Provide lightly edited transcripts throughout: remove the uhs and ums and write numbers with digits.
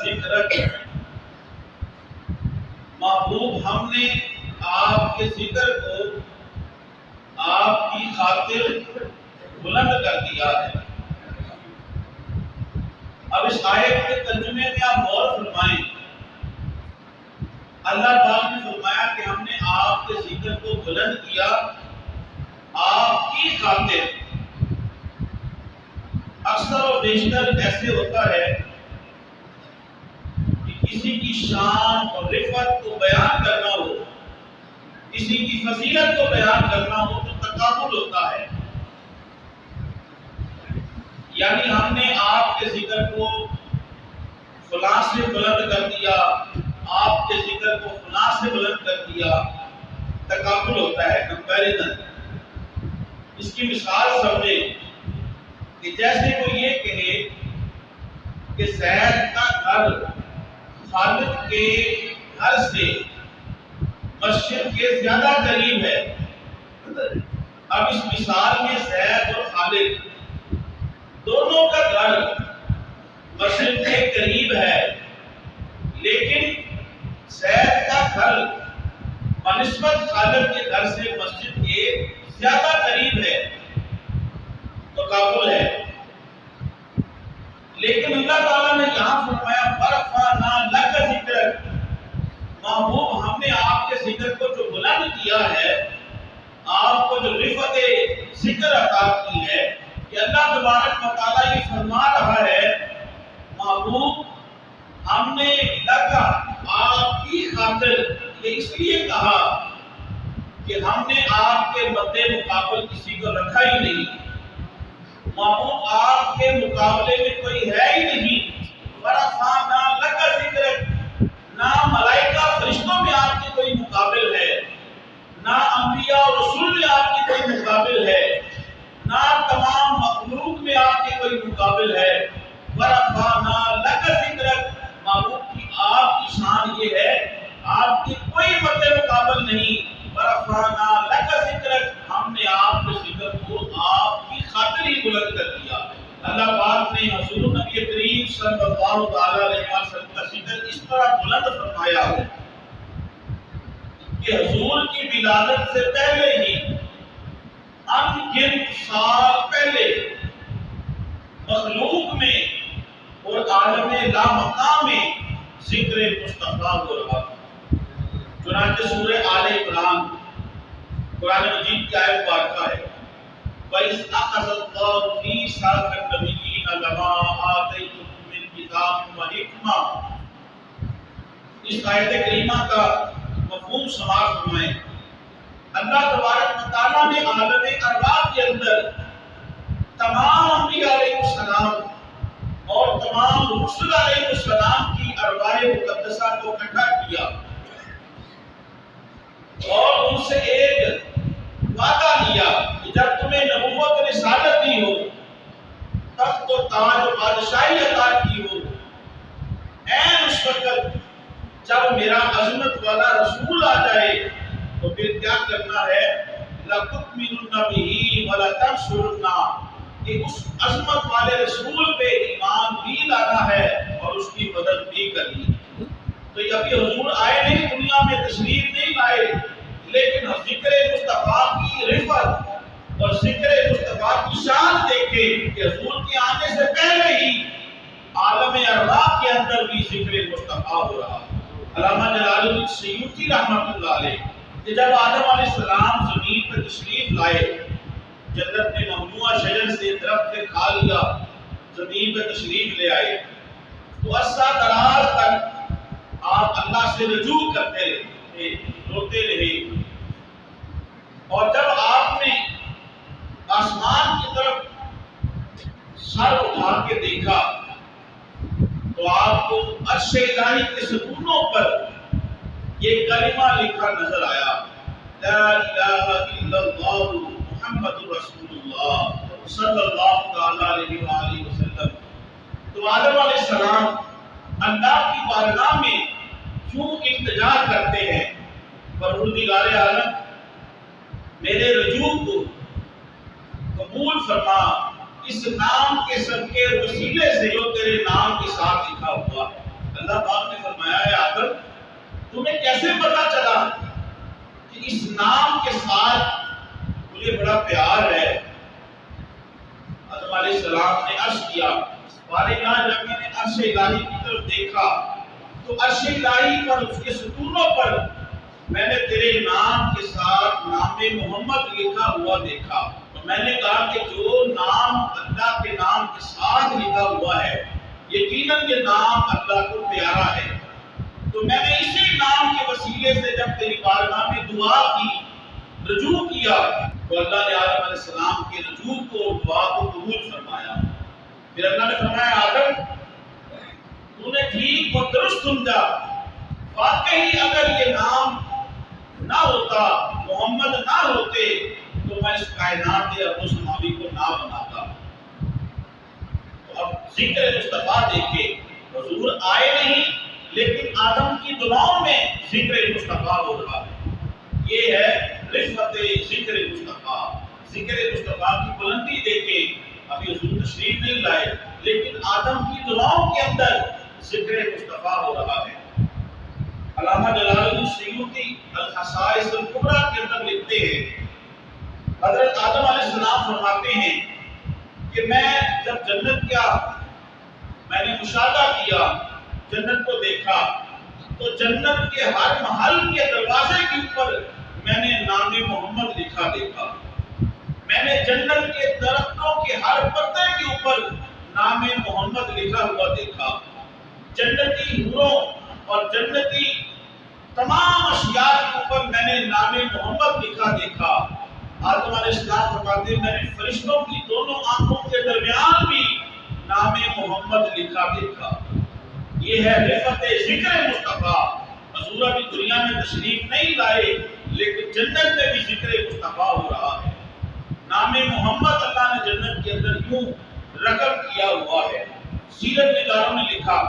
ذکرک، محبوب ہم نے آپ کے ذکر کو آپ کی خاطر بلند کر دیا ہے۔ اب اس آیت کے ترجمے میں آپ غور فرمائیں، اللہ پاک نے فرمایا کہ ہم نے آپ کے ذکر کو بلند کیا آپ کی خاطر۔ اکثر و بیشتر ایسے ہوتا ہے کہ کسی کی شان اور رفعت کو بیان کرنا ہو، کسی کی فضیلت کو بیان کرنا ہو تو تکابر ہوتا ہے، یعنی ہم نے آپ کے ذکر کو فلاں سے بلند کر دیا، آپ کے ذکر کو فلاں سے بلند کر دیا، تکابر ہوتا ہے، کمپیریزن۔ اس کی مثال سمجھیں کہ جیسے کوئی یہ کہے کہ زید کا گھر خالد کے گھر سے مسجد کے زیادہ قریب ہے۔ اب اس مثال میں زید اور خالد دونوں کا گھر مسجد کے قریب ہے، لیکن زید کا گھر بنسبت خالد کے گھر سے مسجد کے زیادہ قریب ہے، تو قابل ہے۔ لیکن اللہ تعالیٰ نے یہاں فرمایا فرفعنا لک ذکرک، محبوب ہم نے آپ کے ذکر کو جو بلند کیا ہے، آپ کو جو رفعت ذکر عطا کی ہے، کہ اللہ تبارک و تعالیٰ یہ فرما رہا ہے محبوب ہم نے لکا آپ کی خاطر، یہ اس لیے کہا کہ ہم نے آپ کے مد مقابل کسی کو رکھا ہی نہیں، محبوب آپ کے مقابلے میں کوئی ہے ہی نہیں۔ فرفعنا لک ذکرک، نہ ملائکہ فرشتوں میں آپ کے کوئی مقابل ہے، نہ انبیاء اور رسول میں آپ کی کوئی مقابل ہے، نہ تمام مخلوق میں آپ کے کوئی مقابل ہے۔ ورفعنا لک ذکرک، محبوب کی آپ کی شان یہ ہے آپ کی کوئی مد مقابل نہیں۔ ورفعنا لک ذکرک، ہم نے آپ کے ذکر کو آپ کی خاطر ہی بلند کر دیا۔ اللہ پاک نے حضور نبی کریم صلی اللہ علیہ وسلم کا ذکر اس طرح بلند فرمایا ہے کہ حضور کی ولادت سے پہلے ہی ان گنت سال پہلے مخلوق میں اور عالم لامکان میں ذکر مصطفیٰ ہو رہا۔ چنانچہ سورہ آل عمران قرآن مجید کی آیت مبارکہ ہے وَإِذْ أَخَذَ اللَّهُ مِيثَاقَ النَّبِيِّينَ لَمَا آتَيْتُكُم مِّن كِتَابٍ وَحِكْمَةٍ۔ اس آیت کریمہ کا مفہوم سماعت فرمائیں۔ اللہ تبارک و تعالیٰ نے عالم ارواح کے اندر تمام انبیاء علیہ السلام اور تمام رسل علیہ السلام کی ارواح مقدسہ کو اکٹھا کیا اور ان سے ایک وعدہ لیا کہ جب تمہیں نبوت و رسالت دی ہو، تخت و تاج و بادشاہی عطا کی ہو، عین اس وقت جب میرا عظمت والا رسول آ جائے تو پھر کیا کرنا ہے؟ لَتُؤْمِنُنَّ بِهِ وَلَتَنْصُرُنَّهُ، کہ اس عظمت والے رسول پہ ایمان بھی لانا ہے اور اس کی مدد بھی کرنی ہے۔ تو یہ ابھی حضور آئے نہیں، دنیا میں تشریف نہیں لائے، لیکن ذکر مصطفیٰ کی رفعت اور ذکر مصطفیٰ کی شان دیکھے کہ حضور کے آنے سے پہلے ہی عالم ارواح کے اندر بھی ذکر مصطفیٰ ہو رہا۔ علامہ جلال الدین سیوطی رحمۃ اللہ علیہ کہ جب آدم علیہ السلام زمین پر تشریف لائے، جنت میں ممنوع شجر سے درخت سے کھا لیا، زمین پر تشریف لے آئے، تو عرصہ دراز تک آپ اللہ سے رجوع کرتے رہے، روتے رہے، اور جب آپ نے آسمان کی طرف سر اٹھا کے دیکھا تو آپ کو عرش الہی کے ستونوں پر یہ کلمہ لکھا نظر آیا، لا الہ الا اللہ محمد رسول اللہ صلی اللہ تعالی علیہ وآلہ وسلم۔ تو آدم علیہ السلام اللہ کی بارگاہ میں کیوں التجا کرتے ہیں؟ پروردگار عالم میرے رجوع کو قبول فرما، اس نام کے صدقے وسیلے سے جو تیرے نام کے ساتھ لکھا ہوا ہے۔ اللہ پاک نے فرمایا ہے آدم تمہیں کیسے پتا چلا کہ اس نام کے ساتھ مجھے بڑا پیار ہے؟ آدم علیہ السلام نے عرض کیا بارگاہ جب میں نے عرش الہی کی طرف دیکھا تو عرش الہی پر اس کے ستونوں پر میں نے تیرے نام کے ساتھ نام محمد لکھا ہوا دیکھا۔ تو میں نے کہا کہ جو نام اللہ کے نام کے ساتھ لکھا ہوا ہے یقیناً یہ نام اللہ کو پیارا ہے۔ تو میں نے اسی نام کے وسیلے سے جب تیری بارگاہ میں دعا کی، رجوع کیا، تو اللہ نے آدم علیہ السلام کے رجوع کو، دعا کو قبول فرمایا۔ پھر اللہ نے فرمایا آدم تو نے ٹھیک اور درست سمجھا، واقعی اگر یہ نام نہ ہوتا، محمد نہ ہوتے تو میں اس کائنات ارض و سماوی کو نہ بناتا۔ تو اب ذکر مصطفیٰ دیکھے، حضور آئے نہیں لیکن آدم کی دعاؤں میں ذکر مصطفیٰ ہو رہا ہے۔ یہ ہے رفعت ذکر مصطفیٰ۔ ذکر مصطفیٰ کی بلندی دیکھے، ابھی حضور تشریف نہیں لائے لیکن آدم کی دعاؤں کے اندر ذکر مصطفیٰ ہو رہا ہے۔ علامہ جلال الدین سیوطی الخصائص الکبریٰ کے اندر لکھتے ہیں، حضرت آدم علیہ السلام فرماتے ہیں کہ میں جب جنت کا میں نے مشاہدہ کیا، جنت کو دیکھا، تو جنت کے ہر محل کے دروازے کے اوپر میں نے نام محمد لکھا دیکھا۔ میں نے جنت کے درختوں کے ہر پتے کے اوپر نام محمد لکھا ہوا دیکھا۔ جنتی حوروں اور جنتی تمام اشیاء کے اوپر میں نے نام محمد لکھا دیکھا۔ آدم علیہ السلام فرماتے ہیں میں نے فرشتوں کی دونوں آنکھوں کے درمیان بھی نام محمد لکھا دیکھا۔ یہ ہے رفعت ذکر مصطفیٰ۔ حضور ابھی دنیا میں تشریف نہیں لائے لیکن جنت میں بھی ذکر مصطفیٰ ہو رہا ہے۔ نام محمد اللہ نے جنت کے اندر یوں رقم کیا ہوا ہے۔ سیرت نگاروں نے لکھا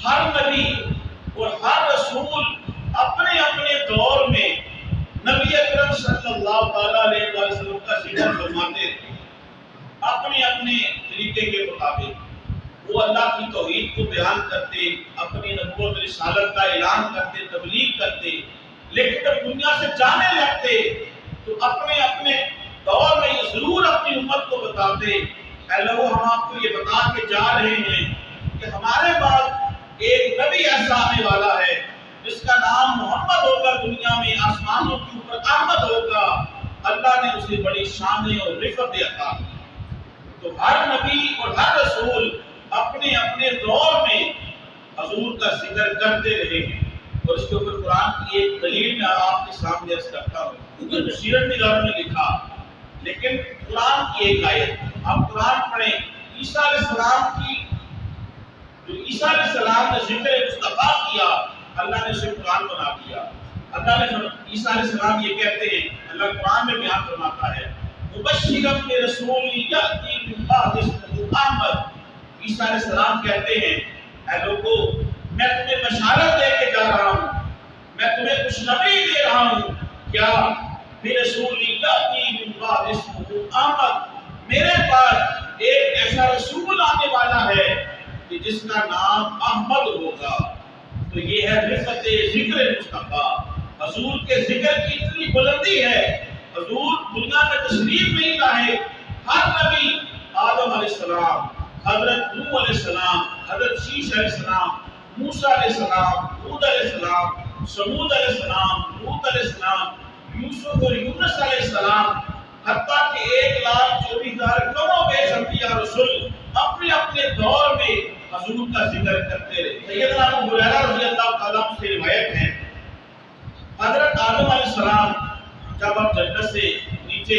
ہر نبی اور ہر رسول اپنے اپنے دور میں نبی اکرم صلی اللہ علیہ وسلم کا ذکر فرماتے تھے، اپنے اپنے طریقے کے مطابق۔ وہ اللہ کی توحید کو بیان کرتے، اپنی نبوت رسالت کا اعلان کرتے، تبلیغ کرتے، لیکن جب دنیا سے جانے لگتے تو اپنے اپنے دور میں یہ ضرور اپنی امت کو بتاتے، اے لوگو ہم آپ کو یہ بتا کے جا رہے ہیں کہ ہمارے بعد ایک نبی ایسا آنے والا ہے جس کا نام محمد ہوگا، دنیا میں آسمانوں کے اوپر احمد ہوگا۔ اللہ نے اسے بڑی شان اور رفعت عطا کی۔ تو ہر نبی اور ہر رسول اپنے اپنے دور میں حضور کا ذکر کرتے رہے ہیں، اور اس کے اوپر قرآن کی ایک دلیل میں آپ کے سامنے عرض کرتا ہوں۔ سیرت نگاروں نے لکھا، لیکن قرآن کی ایک آیت آپ قرآن پڑھیں، عیسیٰ علیہ السلام کی جو عیسیٰ علیہ السلام نے ذکر مصطفیٰ کیا، اللہ نے اسے قرآن بنا دیا۔ اللہ نے عیسیٰ علیہ السلام یہ کہتے ہیں، اللہ قرآن میں بیان فرماتا ہے مبشرا برسول یأتی من بعد اسمہ احمد۔ عیسیٰ علیہ السلام کہتے ہیں اے لوگو میں تمہیں بشارت دے کے جا رہا ہوں، میں تمہیں خوشخبری دے رہا ہوں، کیا برسول یأتی من بعد اسمہ احمد، میرے پاس ایک ایسا رسول آنے والا ہے کہ جس کا نام احمد ہوگا۔ تو یہ ہے رفعت ذکر مصطفیٰ۔ حضور کے ذکر کی اتنی بلندی ہے، حضور دنیا میں تشریف نہیں لائے، ہر نبی آدم علیہ السلام، حضرت نوح علیہ السلام، حضرت شیش علیہ السلام، موسیٰ علیہ السلام، ہود علیہ السلام، سمود علیہ السلام، لوط علیہ السلام، یوسف اور یونس علیہ السلام، حتیٰ کہ 1,24,000 کم و بیش انبیاء رسول اپنے اپنے دور میں حضور کا ذکر کرتے رہے۔ سیدنا ابو ہریرہ رضی اللہ تعالیٰ عنہ سے روایت ہے، حضرت آدم علیہ السلام جب اب جنت سے نیچے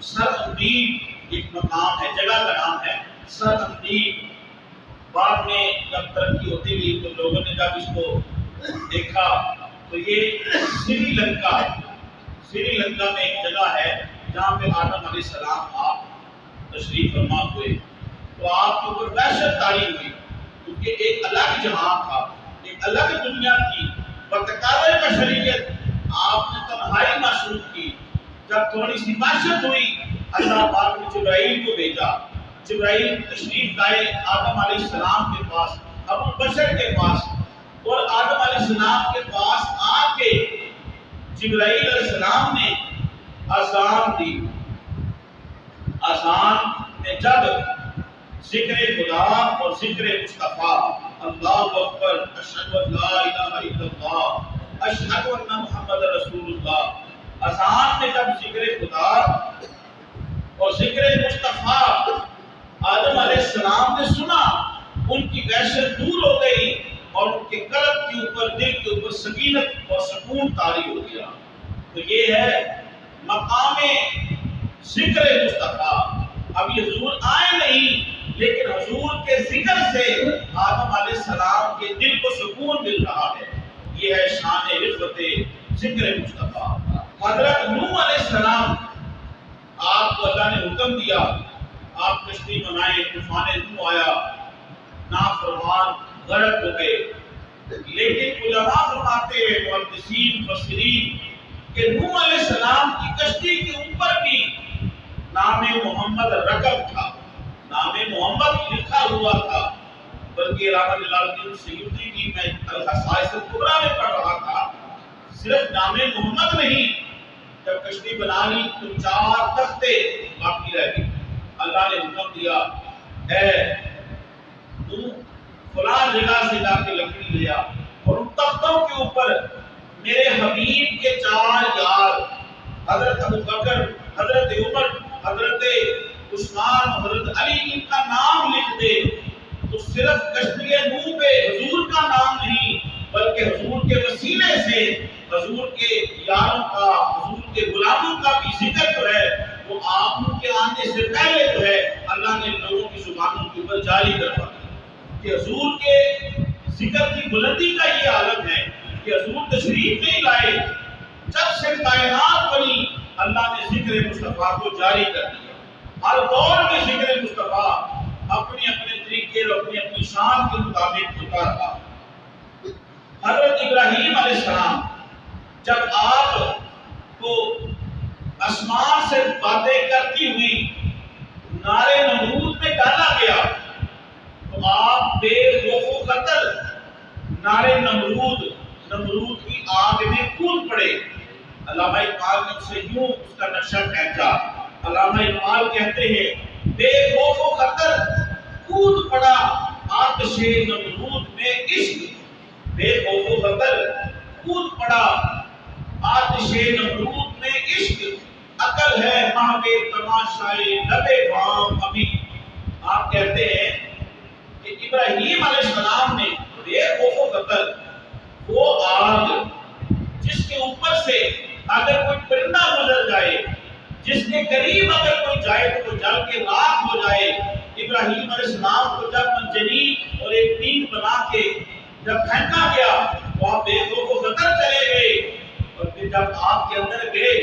سر اندیب ایک مقام ہے، جگہ کا نام ہے سر اندیب، بعد میں جب ترقی ہوتی گئی تو لوگوں نے جب اس کو دیکھا تو یہ سری لنکا میں ایک جگہ ہے جہاں پہ آدم علیہ السلام آپ تشریف فرما ہوئے، تو آپ کے اوپر وحشت طاری ہوئی، کیونکہ ایک الگ جہاں تھا، ایک الگ دنیا تھی، بتقاضۂ بشریت آپ نے تنہائی محسوس کی۔ جب تھوڑی سی وحشت ہوئی، اللہ پاک نے جبرائیل کو بھیجا، جبرائیل تشریف لائے آدم علیہ السلام کے پاس، ابو بشر کے پاس اور آدم علیہ السلام کے پاس آ کے جبرائیل علیہ السلام نے اذان دی. اذان میں جب ذکر خدا اور ذکر مصطفیٰ اللہ اکبر اشہد ان لا الہ الا اللہ اشہد ان محمد رسول اللہ، اذان میں جب ذکر خدا اور ذکر مصطفیٰ آدم علیہ السلام نے سنا، ان کی وحشت دور ہو گئی اور ان کے قلب کے اوپر، دل کے اوپر سکینت اور سکون طاری ہو گیا. تو یہ ہے مقام ذکر مصطفیٰ. اب یہ حضور آئے نہیں، لیکن حضور کے ذکر سے آدم علیہ السلام کے دل کو سکون مل رہا ہے. یہ ہے شان رفعت ذکر مصطفیٰ. حضرت نوح علیہ السلام، آپ کو اللہ نے حکم دیا آپ کشتی بنائیں، طوفان نوح آیا، نافرمان غرق ہو گئے. لیکن علماء فرماتے ہیں، محدثین مفسرین، کہ نوح علیہ السلام کی کشتی کے اوپر بھی نام محمد رقم تھا، نام محمد لکھا ہوا تھا. بلکہ راحت العالمین سیوطی کی میں الخصائص الکبریٰ میں پڑھ رہا تھا، صرف نام محمد نہیں، جب کشتی بنا لی تو 4 تختے باقی رہ گئے. اللہ نے حکم دیا ہے تو فلاں جگہ سے جا کے لکڑی لیا اور ان تختوں کے اوپر میرے حبیب کے 4 یار حضرت ابو بکر، حضرت عمر، حضرت عثمان، حضرت علی، ان کا نام لکھ دے. تو صرف کشتی نوح پہ حضور کا نام نہیں، بلکہ حضور کے وسیلے سے حضور کے یاروں کا، حضور کے غلاموں کا بھی ذکر جو ہے وہ آپ کے آنے سے پہلے جو ہے اللہ نے لوگوں کی زبانوں کے اوپر جاری کروا دیا. کہ حضور کے ذکر کی بلندی کا یہ عالم ہے کہ حضور تشریف نہیں لائے، جب سے کائنات بنی اللہ نے ذکر مصطفیٰ کو جاری کر دیا. ہر دور میں ذکر مصطفیٰ اپنے اپنے طریقے اور اپنی اپنی شان کے مطابق ہوتا رہا. حضرت ابراہیم علیہ السلام جب آپ کو آسمان سے باتیں کرتی ہوئی نارے نمرود میں ڈالا گیا تو آپ بے خوف و خطر نارے نمرود کی آگ میں کود پڑے. علامہ اقبال نے اسے یوں اس کا نقشہ کھینچا. علامہ اقبال کہتے ہیں بے خوف و خطر کود پڑا آتش نمرود میں عشق. بے خوف و خطر کود پڑا آتش نمرود میں عشق. عقل ہے مہوے تماشائے لبے بام ابھی. آپ کہتے ہیں کہ ابراہیم علیہ السلام نے بے خوف و خطر وہ آگ جس کے اوپر سے اگر کوئی پرندہ گزر جائے، جس کے قریب اگر کوئی جائے تو وہ جل کے راکھ ہو جائے. ابراہیم علیہ السلام کو جب منجنیق اور ایک تین بنا کے جب پھینکا گیا تو آپ بے خوف و خطر چلے گئے. اور پھر جب آپ کے اندر گئے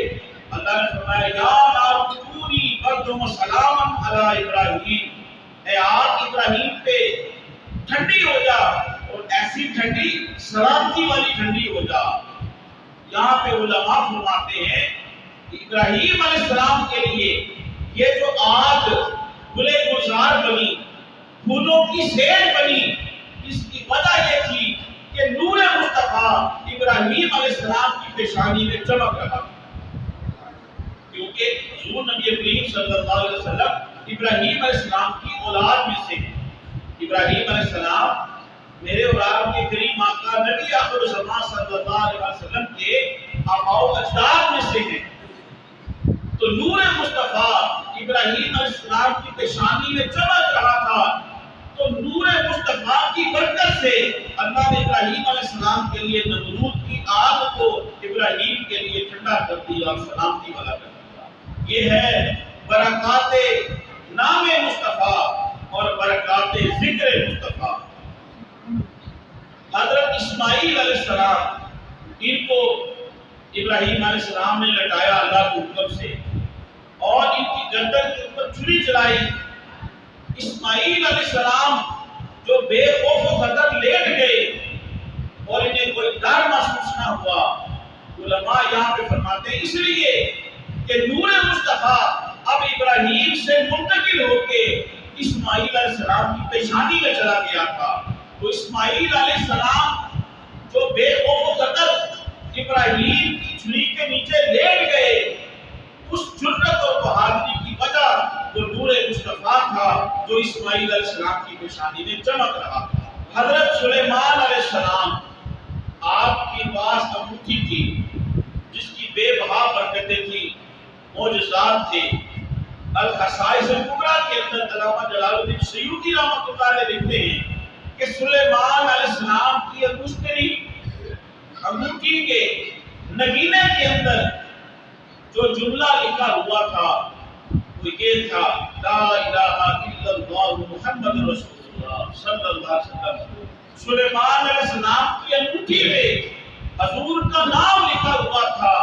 اللہ نے فرمایا یا نار کونی بردم و سلام علی ابراہیم، اے آگ ابراہیم پہ ٹھنڈی ہو جا اور ایسی ٹھنڈی سلامتی والی ٹھنڈی ہو جا. یہاں پہ علماء فرماتے ہیں کہ ابراہیم علیہ السلام کے لیے یہ جو آگ گلے گلزار بنی، پھولوں کی سیل بنی، اس کی وجہ یہ تھی کہ نور مصطفیٰ ابراہیم علیہ السلام کی پیشانی میں چمک رہا. کیونکہ حضور نبی کریم صلی اللہ علیہ وسلم ابراہیم علیہ السلام کی اولاد میں سے ہیں. ابراہیم علیہ السلام میرے اور آپ کے کریم آقا نبی آخر الزمان صلی اللہ علیہ وسلم کے آباء و اجداد میں سے ہیں. تو نور مصطفیٰ ابراہیم علیہ السلام کی پیشانی میں چمک رہا تھا. تو نور مصطفیٰ کی برکت سے اللہ نے ابراہیم علیہ السلام کے لیے نمرود کی آگ کو ابراہیم کے لیے ٹھنڈا کر دیا اور سلامتی والا کر دیا. یہ ہے برکات نام مصطفیٰ اور برکات ذکر مصطفیٰ. حضرت اسماعیل علیہ السلام، ان کو ابراہیم علیہ السلام نے لٹایا اللہ کے حکم سے اور ان کی گردن کے اوپر چھری چلائی. اسماعیل علیہ السلام جو بے خوف و خطر لیٹ گئے اور انہیں کوئی ڈر محسوس نہ ہوا. علماء یہاں پہ فرماتے ہیں اس لیے کہ نور مصطفیٰ اب ابراہیم سے منتقل ہو کے اسماعیل علیہ السلام کی پیشانی میں چلا گیا تھا. تو اسماعیل علیہ السلام جو بے خوف و خطر ابراہیم کی چھری کے نیچے لیٹ گئے، اس جرأت اور بہادری کی وجہ وہ نور مصطفیٰ تھا جو اسماعیل علیہ السلام کی پیشانی میں چمک رہا تھا۔ حضرت سلیمان علیہ السلام آپ کے پاس انگوٹھی تھی جس کی بے بہا برکتیں تھی، معجزات تھے۔ الخصائص الکبریٰ کے اندر علامہ جلال الدین سیوطی رحمۃ اللہ علیہ لکھتے ہیں کہ سلیمان علیہ السلام کی انگوٹھی کے نگینے کے اندر جو جملہ لکھا ہوا تھا وہ یہ تھا، لا الہ الا اللہ محمد رسول اللہ صلی اللہ علیہ وسلم۔ سلیمان علیہ السلام کی انگوٹھی میں حضور کا نام لکھا ہوا تھا،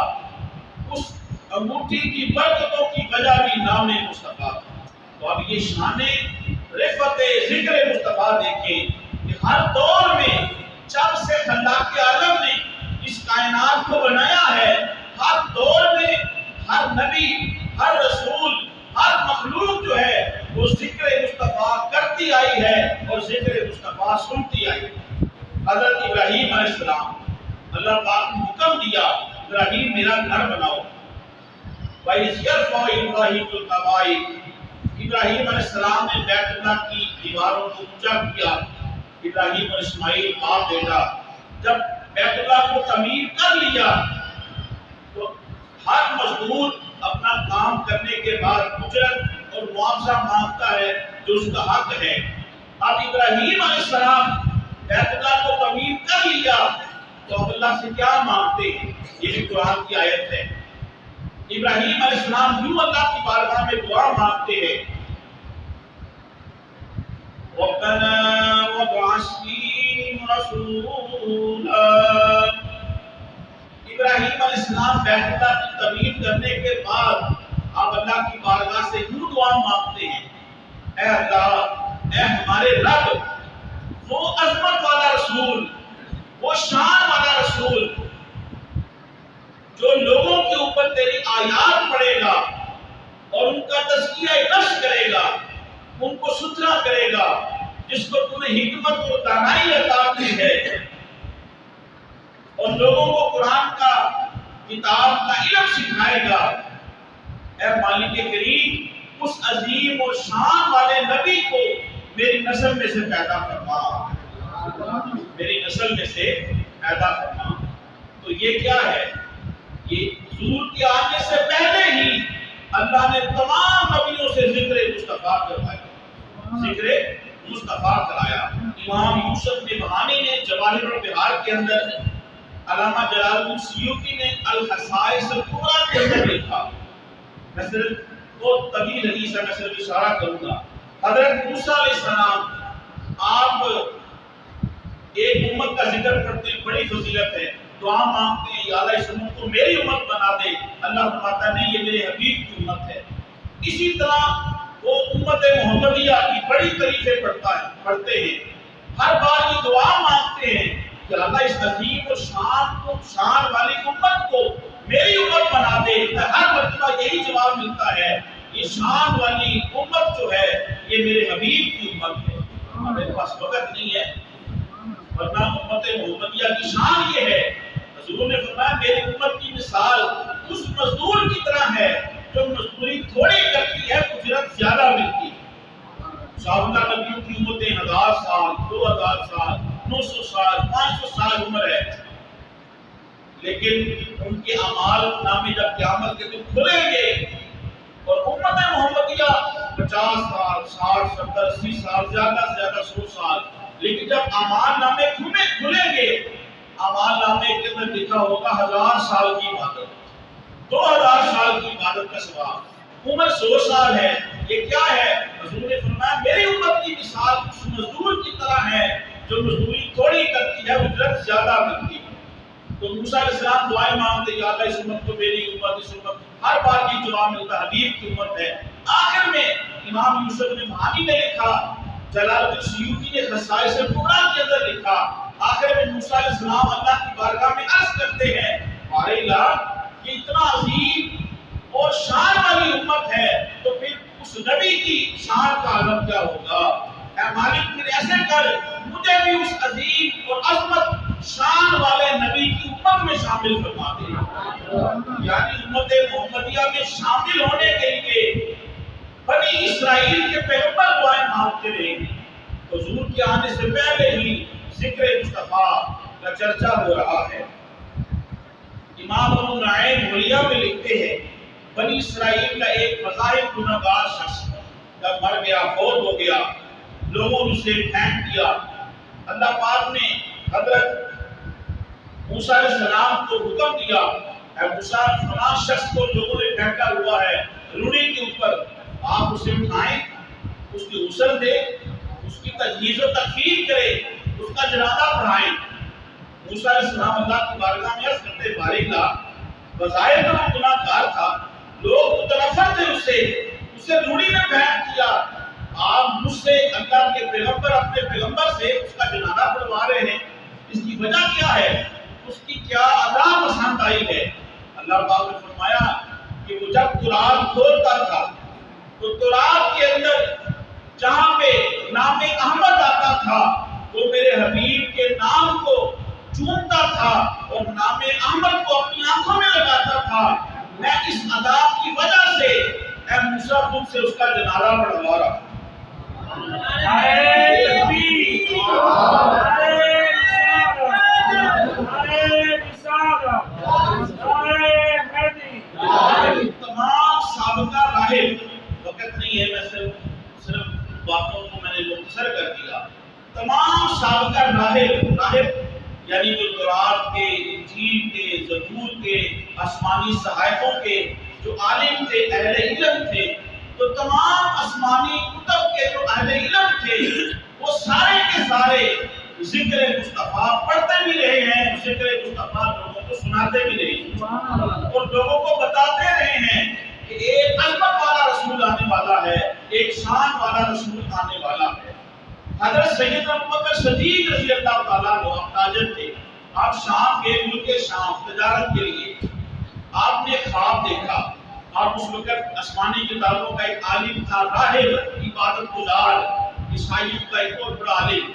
اس انگوٹھی کی برکتوں کی وجہ بھی نام مصطفیٰ تھا۔ تو اب یہ شان رفعت ذکر مصطفیٰ دیکھیں کہ ہر دور میں جب سے خلاق عالم نے اس کائنات کو بنایا ہے، ہر دور میں ہر نبی، ہر رسول، ہر مخلوق جو ہے وہ ذکر مصطفیٰ کرتی آئی ہے اور ذکر مصطفیٰ سنتی آئی ہے۔ حضرت ابراہیم علیہ السلام، اللہ پاک نے حکم دیا ابراہیم میرا گھر بناؤ۔ وَإِذْ يَرْفَعُ إِبْرَاهِيمُ الْقَوَاعِدَ، ابراہیم علیہ السلام نے بیت اللہ کی دیواروں کو اونچا کیا۔ ابراہیم اور اسماعیل باپ بیٹا جب بیت اللہ کو تعمیر کر لیا تو ہر مزدور اپنا کام کرنے کے بعد اجرت اور معاوضہ مانگتا ہے جو اس کا حق ہے۔ اب ابراہیم علیہ السلام بیت اللہ کو تعمیر کر لیا تو اب اللہ سے کیا مانگتے ہیں؟ یہ بھی قرآن کی آیت ہے۔ ابراہیم علیہ السلام یوں اللہ کی بارگاہ میں دعا مانگتے ہیں، رَبَّنَا وَابْعَثْ فِيهِمْ رَسُولًا۔ ابراہیم علیہ السلام بیت اللہ کی تعمیر کرنے کے بعد آپ اللہ کی بارگاہ سے یوں دعا مانگتے ہیں، اے اللہ، اے ہمارے رب، وہ عظمت والا رسول، وہ شان والا رسول جو لوگوں کے اوپر تیری آیات پڑھے گا اور ان کا تزکیہ نفس کرے گا، ان کو ستھرا کرے گا، جس کو تو نے حکمت اور دانائی عطا کی ہے، اور لوگوں کو قرآن کا کتاب کا علم سکھائے گا۔ اے مالک کریم، اس عظیم اور شان والے نبی کو میری نسل میں سے پیدا فرما، میری نسل میں سے پیدا فرما۔ تو یہ کیا ہے؟ یہ حضور کے آنے سے پہلے ہی اللہ نے تمام نبیوں سے ذکر مصطفیٰ کروایا، ذکر مصطفیٰ کرایا۔ امام یوسف نبہانی نے جواہر البحار کے اندر، علامہ جلال الدین سیوطی نے الخصائص الکبریٰ کے اندر لکھا، میں صرف وہ طویل حدیث ہے، میں صرف اشارہ کروں گا۔ حضرت موسیٰ علیہ السلام، آپ ایک امت کا ذکر کرتے ہیں، بڑی فضیلت ہے، دعا مانگتے ہیں یا اللہ اس امت کو میری امت بنا دے، اللہ فرماتا ہے نہیں، یہ میرے حبیب کی امت ہے۔ اسی طرح وہ امت محمدیہ کی بڑی تعریفیں پڑھتے ہیں، ہر بار یہ دعا مانگتے ہیں کہ اللہ اس عظیم اور شان والی امت کو میری امت بنا دے۔ ہر مرتبہ یہی جواب ملتا ہے، یہ شان والی امت جو ہے یہ میرے حبیب کی امت ہے۔ ہمارے پاس وقت نہیں ہے، ورنہ امت محمدیہ کی شان یہ ہے، حضور نے فرمایا میری امت کی مثال اس مزدور کی طرح ہے جو مزدوری تھوڑی کرتی ہے، اجرت زیادہ ملتی ہے۔ سابقہ نبیوں کی امتیں 1000 سال، 2000 سال، 900 سال، 500 سال عمر ہے، لیکن ان کے اعمال نامے جب قیامت کے دن کھلیں گے اور امت محمدیہ 50 سال، 60، 70، 80 سال، زیادہ سے زیادہ 100 سال، لیکن جب اعمال نامے کھلیں گے، اعمال نامے کے اندر لکھا ہوگا 1000 سال کی عبادت، 2000 سال کی عبادت کا ثواب، عمر 100 سال ہے۔ یہ کیا ہے؟ حضور نے فرمایا میری امت کی مثال اس مزدور کی طرح ہے جو مزدوری تھوڑی کرتی ہے، اجرت زیادہ ملتی ہے۔ تو موسیٰ علیہ السلام دعائیں مانگتے یا اللہ اس امت کو میری امت، اس امت، ہر بار کی جواب ملتا حبیب کی امت ہے۔ آخر میں امام یوسف نبہانی نے لکھا، جلال الدین سیوطی نے خصائص الکبریٰ کے اندر لکھا، آخر میں موسیٰ علیہ السلام اللہ کی بارگاہ میں عرض کرتے ہیں، ہمارے اللہ یہ اتنا عظیم اور شان والی امت ہے تو پھر اس نبی کی شان کا عالم کیا ہوگا؟ اے مالک پھر ایسے کر مجھے بھی اس عظیم اور عظمت شان والے نبی کی امت میں شامل فرما دے. یعنی امت محمدیہ میں شامل ہونے کے لیے بنی اسرائیل کے پیغمبر دعائیں مانگتے رہے. حضور کے آنے سے پہلے ہی ذکر مصطفیٰ کا چرچا ہو رہا ہے. امام ابو نعیم حلیہ میں لکھتے ہیں بنی اسرائیل کا ایک بظاہر گنہگار شخص جب مر گیا، فوت ہو گیا، لوگوں نے اسے پھینک دیا. اللہ پاک نے حضرت موسیٰ علیہ السلام کو حکم دیا، اے موسیٰ فلاں شخص کو لوگوں نے پھینکا ہوا ہے روڑی کے اوپر، آپ اسے اٹھائیں، اس کی غسل دیں، اس کی تجہیز و تکفین کریں، اس کا جنازہ پڑھائیں. موسیٰ علیہ السلام اللہ کی بارگاہ میں عرض کرتے باری اللہ، بظاہر تو وہ گناہ گار تھا، لوگ متنفر تھے اسے روڑی میں پھینک دیا، آپ مجھ سے اللہ کے پیغمبر اپنے پیغمبر سے اس کا جنازہ پڑھوا رہے ہیں، اس کی وجہ کیا ہے؟ اس کی کیا ادا پسند آئی ہے؟ اللہ پاک نے فرمایا کہ وہ جب قرآن کھولتا تھا تو قرآن کے اندر جہاں پہ نام احمد آتا تھا وہ میرے حبیب کے نام کو چومتا تھا اور نام احمد کو اپنی آنکھوں میں لگاتا تھا. میں اس ادا کی وجہ سے اے موسیٰ تم سے اس کا جنازہ پڑھوا رہا ہوں. تمام سابقہ راہب، وقت نہیں ہے، میں صرف باتوں کو میں نے مختصر کر دیا. تمام سابقہ راہب یعنی جو تورات کے، انجیل کے، زبور کے، آسمانی صحائفوں کے جو عالم تھے، اہل علم تھے، تو تمام آسمانی کتب کے جو اہل علم تھے وہ سارے کے سارے ذکر مصطفیٰ پڑھتے بھی رہے ہیں، ذکر مصطفیٰ لوگوں کو سناتے بھی رہے ہیں اور لوگوں کو بتاتے رہے ہیں کہ ایک عظمت والا رسول آنے والا ہے، ایک شان والا رسول آنے والا ہے. حضرت سیدنا ابوبکر صدیق رضی اللہ تعالیٰ عنہ تاجر تھے. آپ شام کے ملک شام تجارت کے لیے آپ نے خواب دیکھا. آپ اس وقت آسمانی کتابوں کا ایک عالم تھا، راہب، عبادت گزار، عیسائیوں کا ایک بہت بڑا عالم.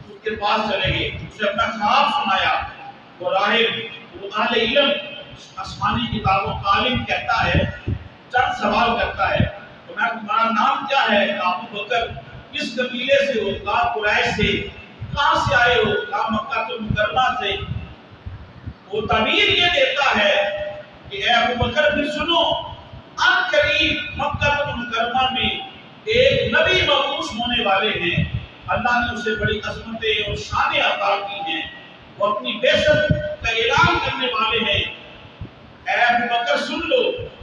اس کے پاس چلے گئے، اسے اپنا خواب سنایا. وہ راہب، وہ اہل علم، آسمانی کتابوں کا عالم کہتا ہے، چند سوال کرتا ہے، تمہارا نام کیا ہے؟ ابو بکر. کس قبیلے سے ہو؟ کہا قریش سے. کہاں سے آئے ہو؟ کہا مکہ المکرمہ سے. وہ تعبیر یہ دیتا ہے کہ اے ابو بکر پھر سنو، ان قریب مکہ المکرمہ میں ایک نبی مبعوث ہونے والے ہیں. اللہ نے اسے بڑی عظمتیں اور شانیں عطا کی ہیں، وہ اپنی بعثت کا اعلان کرنے والے ہیں. اے ابو بکر سن لو،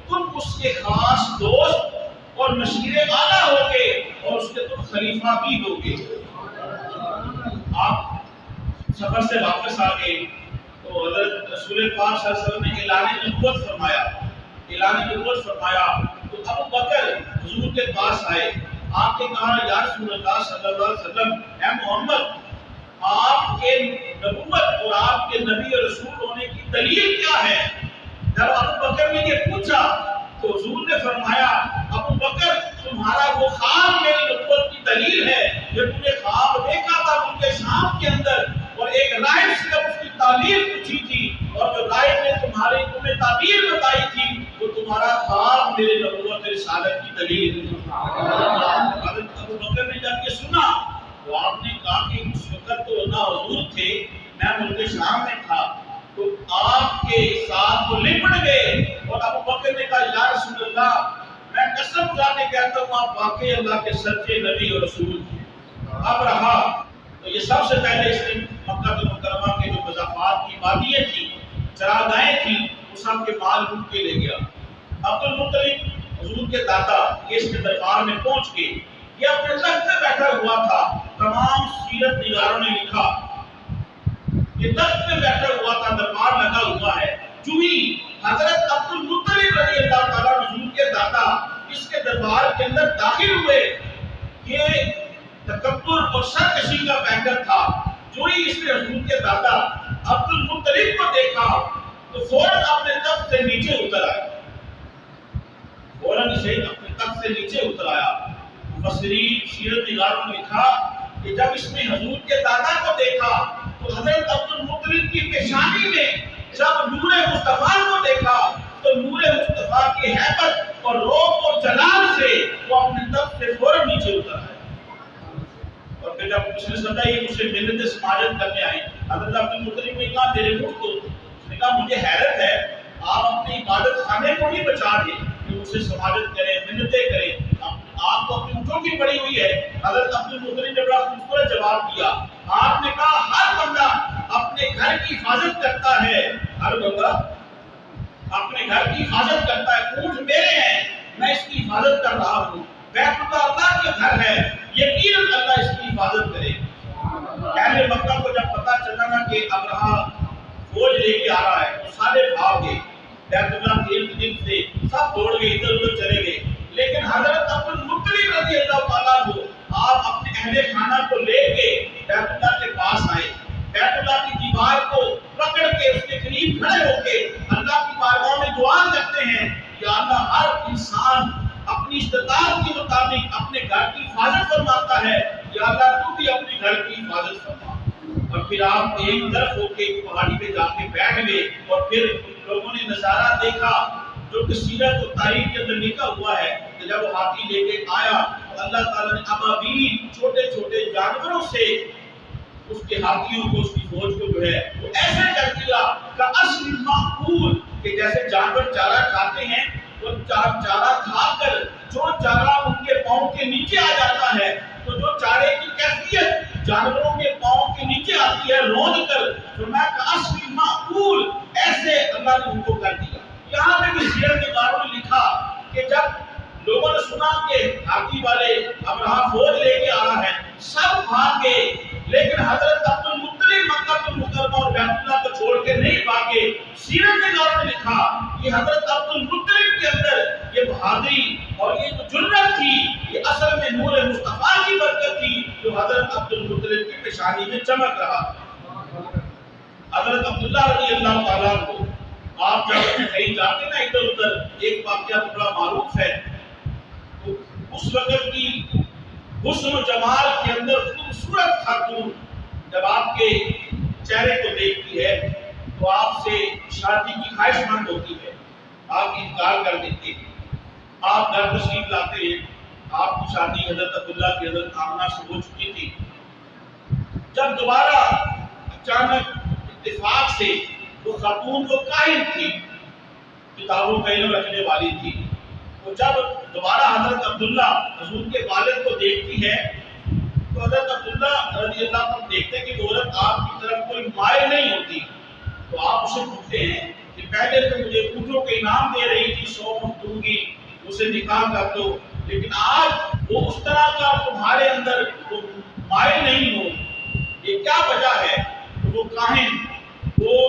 تم اس کے خاص دوست اور مشیر اعلیٰ ہوگے اور اس کے تم خلیفہ بھی ہوگے. آپ سفر سے واپس آ گئے تو حضرت رسول پاک صلی اللہ علیہ وسلم نے اعلان نبوت فرمایا تو ابو بکر حضور کے پاس آئے. آپ نے کہا یا رسول اللہ صلی اللہ علیہ وسلم، اے محمد، آپ کے نبوت اور آپ کے نبی اور رسول ہونے کی دلیل کیا ہے؟ جب ابو بکر نے یہ پوچھا تو حضور نے فرمایا، ابو بکر تمہارا وہ خواب میری نبوت کی دلیل ہے. جو تم نے خواب دیکھا تھا ملک شام کے اندر اور ایک راہب سے جب اس کی تعبیر پوچھی تھی اور جو راہب نے تمہیں تعبیر بتائی تھی وہ تمہارا خواب میرے نبوت رسالت کی دلیل ہے. حضرت ابو بکر نے جب یہ سنا تو آپ نے کہا کہ اس وقت تو نہ حضور تھے، میں ملک شام میں تھا، تو آپ کے ساتھ وہ لپٹ گئے اور ابو بکر نے کہا یا رسول اللہ، میں قسم اٹھا کے کہتا ہوں آپ واقعی اللہ کے سچے نبی اور رسول ہیں. اب رہا تو یہ سب سے پہلے اس نے مکہ المکرمہ کے جو مضافات کی وادیاں تھیں، چراگاہیں تھیں، وہ سب کے مال لوٹ کے لے گیا. عبد المطلب حضور کے دادا یہ اس کے دربار میں پہنچ گئے. یہ اپنے تخت پہ بیٹھا ہوا تھا. تمام سیرت نگاروں نے لکھا یہ تخت پہ بیٹھا ہوا تھا، دربار لگا ہوا ہے. جو ہی حضرت عبد المطلب رضی اللہ تعالیٰ حضور کے دادا اس کے دربار کے اندر داخل ہوئے، یہ تکبر اور سرکشی کا پیکر تھا. جو ہی اس نے حضور کے دادا عبد المطلب کو دیکھا تو فوراً اپنے تخت سے نیچے اتر آیا. فوراً اسے اپنے تخت سے نیچے اتر آیا. مفسرین سیرت نگاروں نے لکھا کہ جب اس نے حضور کے دادا کو دیکھا تو حضرت عبد المطلب کی پیشانی میں جب نور مصطفیٰ کو دیکھا تو نور مصطفیٰ کی ہیبت اور روب اور جلال سے وہ اپنے تخت سے فوراً نیچے اتر آئے. اور پھر جب اس نے سمجھا یہ مجھ سے منت سماجت کرنے آئے, حضرت عبد المطلب نے کہا میرے منہ کو, اس نے کہا مجھے حیرت ہے آپ اپنے عبادت خانے کو نہیں بچا رہے کہ مجھ سے سماجت کریں, منتیں کریں, آپ کو اپنی اونٹوں کی پڑی ہوئی ہے. حضرت عبد المطلب نے بڑا خوبصورت جواب دیا. آپ نے کہا ہر بندہ اپنے گھر کی حفاظت کرتا ہے, ہر بندہ اپنے گھر کی حفاظت کرتا ہے. اونٹ میرے ہیں, میں اس کی حفاظت کر رہا ہوں. بیت اللہ اللہ کے گھر ہے, یقیناً اللہ اس کی حفاظت کرے. اہل مکہ کو جب پتہ چلا نا کہ ابرہا فوج لے کے آ رہا ہے تو سارے بھاگ گئے. بیت اللہ کے ارد گرد سے سب دوڑ گئے, ادھر ادھر چلے گئے. لیکن حضرت عبد المطلب رضی اللہ تعالیٰ عنہ آپ اپنے اہل خانہ کو لے کے بیت اللہ کے پاس آئے. بیت اللہ کی دیوار کو پکڑ کے اس کے قریب کھڑے ہو کے اللہ کی بارگاہ میں دعا کرتے ہیں, یا اللہ ہر انسان اپنی استطاعت کے مطابق اپنے گھر کی حفاظت فرماتا ہے, یا اللہ تو بھی اپنے گھر کی حفاظت فرما. اور پھر آپ ایک طرف ہو کے پہاڑی پہ جا کے بیٹھ گئے اور پھر لوگوں نے نظارہ دیکھا جو کہ سیرت و تاریخ کے اندر لکھا ہوا ہے کہ جب وہ ہاتھی لے کے آیا تو اللہ تعالیٰ نے ابابیل چھوٹے چھوٹے جانوروں سے اس کے ہاتھیوں کو, اس کی فوج کو جو ہے وہ ایسے کر دیا کہ اصل معقول کہ جیسے جانور چارہ کھاتے ہیں وہ چارہ کھا کر جو چارہ ان کے پاؤں کے نیچے آ جاتا ہے تو جو چارے کی کیفیت جانوروں کے پاؤں کے نیچے آتی ہے روند کر, تو میں اصل معقول ایسے اللہ نے ان کو کر دیا. یہاں پہ بھی سیرت نگاروں نے لکھا کہ جب لوگوں نے سنا کہ ہاتھی والے ابرہا فوج لے کے آ رہا ہے سب بھاگ گئے, لیکن حضرت عبد المطلب مکہ المکرمہ اور بیت اللہ کو چھوڑ کے نہیں بھاگے. سیرت نگاروں نے لکھا کہ حضرت عبد المطلب کے اندر یہ بہادری اور یہ جو جرأت تھی یہ اصل میں نور مصطفیٰ کی برکت تھی جو حضرت عبد المطلب کی پیشانی میں چمک رہا. حضرت عبداللہ رضی اللہ تعالیٰ عنہ آپ جب کہیں جاتے نا ادھر ادھر, ایک واقعہ بڑا معروف ہے. اس وقت کی حسن و جمال کے اندر خوبصورت خاتون جب آپ کے چہرے کو دیکھتی ہے تو آپ سے شادی کی خواہش مند ہوتی ہے, آپ انکار کر دیتے ہیں. آپ گھر تشریف لاتے ہیں, آپ کی شادی حضرت عبداللہ کی حضرت آمنہ سے ہو چکی تھی. جب دوبارہ اچانک اتفاق سے وہ خاتون وہ کاہن تھی, کتابوں کا علم رکھنے والی تھی, تو جب دوبارہ حضرت عبداللہ حضور کے والد کو دیکھتی ہے تو حضرت عبداللہ رضی اللہ عنہ دیکھتے کہ وہ عورت آپ کی طرف کوئی مائل نہیں ہوتی. تو آپ اسے پوچھتے ہیں کہ پہلے تو مجھے اونٹوں کے انعام دے رہی تھی, 100 اونٹ دوں گی, اسے نکاح کر دو, لیکن آج وہ اس طرح کا تمہارے اندر وہ مائل نہیں ہو, یہ کیا وجہ ہے؟ تو وہ کاہن, وہ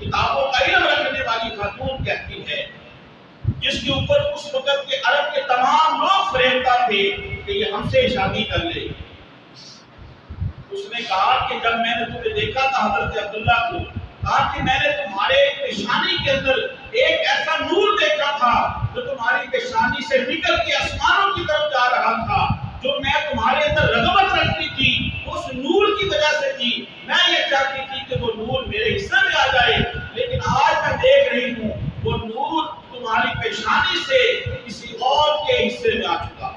کتابوں کا علم رکھنے والی خاتون کہتی ہے جس کے اوپر اس وقت کے عرب کے تمام لوگ فریبتا تھے کہ یہ ہم سے شادی کر لے. اس نے کہا کہ جب میں نے تمہیں دیکھا تھا حضرت عبداللہ کو, کہا کہ میں نے تمہارے پیشانی کے اندر ایک ایسا نور دیکھا تھا جو تمہاری پیشانی سے نکل کے آسمانوں کی طرف جا رہا تھا, جو میں تمہارے اندر رغبت رکھتی تھی اس نور کی وجہ سے تھی. میں یہ چاہتی تھی کہ وہ نور میرے حصے میں آ جائے, لیکن آج میں دیکھ رہی ہوں وہ نور تمہاری پیشانی سے کسی اور کے حصے میں آ چکا.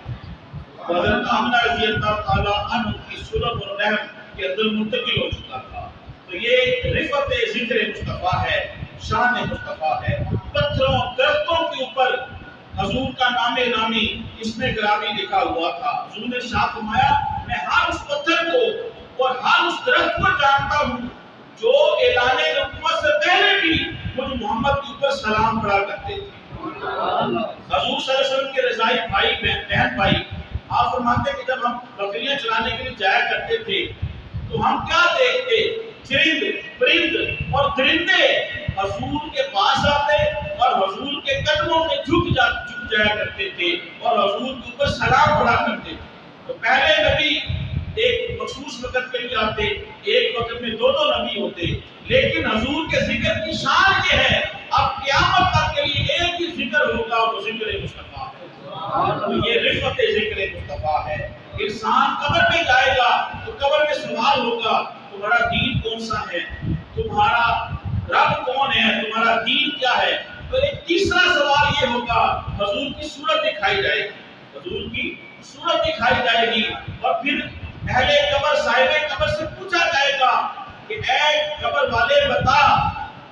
حضرت آمنہ رضی اللہ تعالیٰ عنہ کی سلب اور رحم کے اندر منتقل ہو چکا تھا. تو یہ رفعت ذکر مصطفیٰ ہے, شان مصطفیٰ ہے. پتھروں درختوں کے اوپر حضور کا نام نامی اس میں گرامی لکھا ہوا تھا. حضور نے ارشاد فرمایا میں ہر اس پتھر کو اور ہر اس درخت کو جانتا ہوں جو اعلان نبوت سے پہلے بھی مجھ محمد کے اوپر سلام پڑھا کرتے تھے. حضور صلی اللہ علیہ وسلم کے رضائی بھائی بہن بھائی آپ فرماتے کہ جب ہم بکریاں چرانے کے لیے جایا کرتے تھے تو ہم کیا دیکھتے؟ چرند پرند اور درندے حضور کے پاس آتے اور حضور کے قدموں میں جھک جایا کرتے تھے اور حضور کے اوپر سلام پڑھا کرتے تھے. تو پہلے نبی ایک مخصوص وقت کے لیے آتے, ایک وقت میں دو نبی ہوتے, لیکن حضور کے ذکر کی شان یہ ہے اب قیامت تک کے لیے ایک ہی ذکر ہوگا, وہ ذکر مصطفیٰ ہے. تو یہ رفعت ذکر مصطفیٰ ہے. انسان قبر میں جائے گا تو قبر میں سوال ہوگا تمہارا دین کون سا ہے, تمہارا رب کون ہے, تمہارا دین کیا ہے. تو ایک تیسرا سوال یہ ہوگا, حضور کی صورت دکھائی جائے گی, حضور کی صورت دکھائی جائے گی, اور پھر اہل قبر صاحب قبر سے پوچھا جائے گا کہ اے قبر والے بتا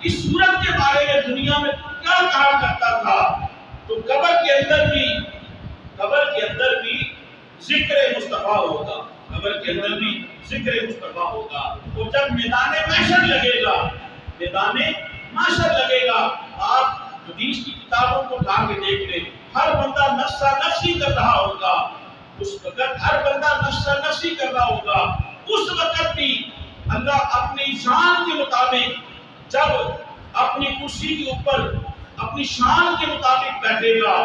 اس صورت کے بارے میں دنیا میں تو کیا کہا کرتا تھا. تو قبر کے اندر بھی ذکر مصطفیٰ ہوگا, قبر کے اندر بھی ذکر مصطفیٰ ہوگا. اور جب میدان محشر لگے گا, میدان محشر لگے گا, آپ حدیث کی کتابوں کو اٹھا کے دیکھ لیں, ہر بندہ نفسا نفسی کر رہا ہوگا. اس وقت ہر بندہ نفسا نفسی کر رہا ہوگا. اس وقت بھی اللہ اپنی شان کے مطابق جب اپنی کرسی کے اوپر اپنی شان کے مطابق بیٹھے گا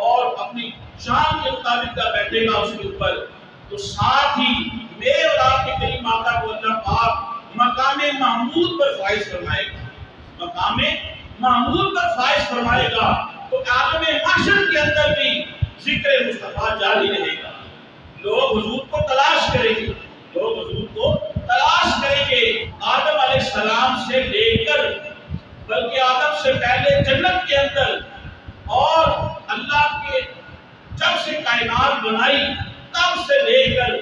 اور اپنی شان کے مطابق جب بیٹھے گا اس کے اوپر, تو ساتھ ہی میرے اور آپ کے کریم آقا کو اللہ پاک مقام محمود پر فائز فرمائے گا, مقام محمود پر فائز فرمائے گا. تو عالم محشر کے اندر بھی ذکر مصطفیٰ جاری رہے گا. لوگ حضور کو تلاش کریں گے, لوگ حضور کو تلاش کریں گے. آدم علیہ السلام سے لے کر, بلکہ آدم سے پہلے جنت کے اندر, اور اللہ کے جب سے کائنات بنائی تب سے لے کر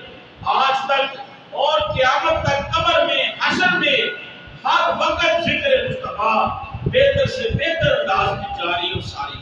آج تک اور قیامت تک قبر میں حشر میں ہر وقت ذکر مصطفیٰ بہتر سے بہتر انداز میں جاری اور ساری